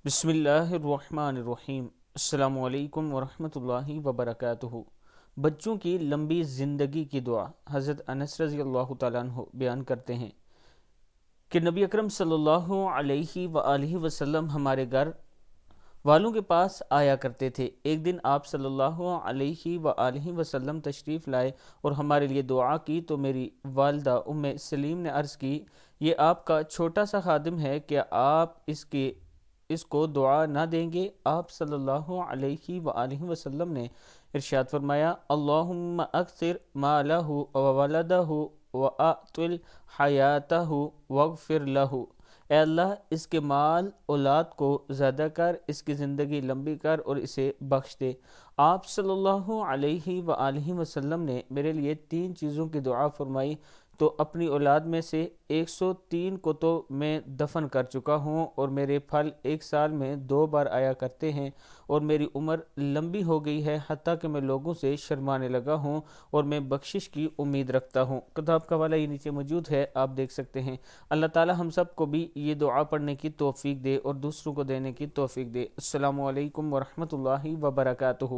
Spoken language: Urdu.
بسم اللہ الرحمن الرحیم۔ السلام علیکم ورحمۃ اللہ وبرکاتہ۔ بچوں کی لمبی زندگی کی دعا۔ حضرت انس رضی اللہ تعالیٰ عنہ بیان کرتے ہیں کہ نبی اکرم صلی اللہ علیہ وآلہ وسلم ہمارے گھر والوں کے پاس آیا کرتے تھے۔ ایک دن آپ صلی اللہ علیہ وآلہ وسلم تشریف لائے اور ہمارے لیے دعا کی تو میری والدہ ام سلیم نے عرض کی، یہ آپ کا چھوٹا سا خادم ہے، کیا آپ اس کو دعا نہ دیں گے؟ آپ صلی اللہ علیہ وآلہ وسلم نے ارشاد فرمایا، اللہم اکثر مالہ وولدہ وآطل حیاتہ واغفر لہ۔ اے اللہ، اس کے مال اولاد کو زیادہ کر، اس کی زندگی لمبی کر اور اسے بخش دے۔ آپ صلی اللہ علیہ وآلہ وسلم نے میرے لیے 3 چیزوں کی دعا فرمائی تو اپنی اولاد میں سے 103 کو تو میں دفن کر چکا ہوں، اور میرے پھل 1 سال میں 2 بار آیا کرتے ہیں، اور میری عمر لمبی ہو گئی ہے، حتیٰ کہ میں لوگوں سے شرمانے لگا ہوں، اور میں بخشش کی امید رکھتا ہوں۔ کتاب کا حوالہ یہ نیچے موجود ہے، آپ دیکھ سکتے ہیں۔ اللہ تعالی ہم سب کو بھی یہ دعا پڑھنے کی توفیق دے اور دوسروں کو دینے کی توفیق دے۔ السلام علیکم ورحمۃ اللہ وبرکاتہ۔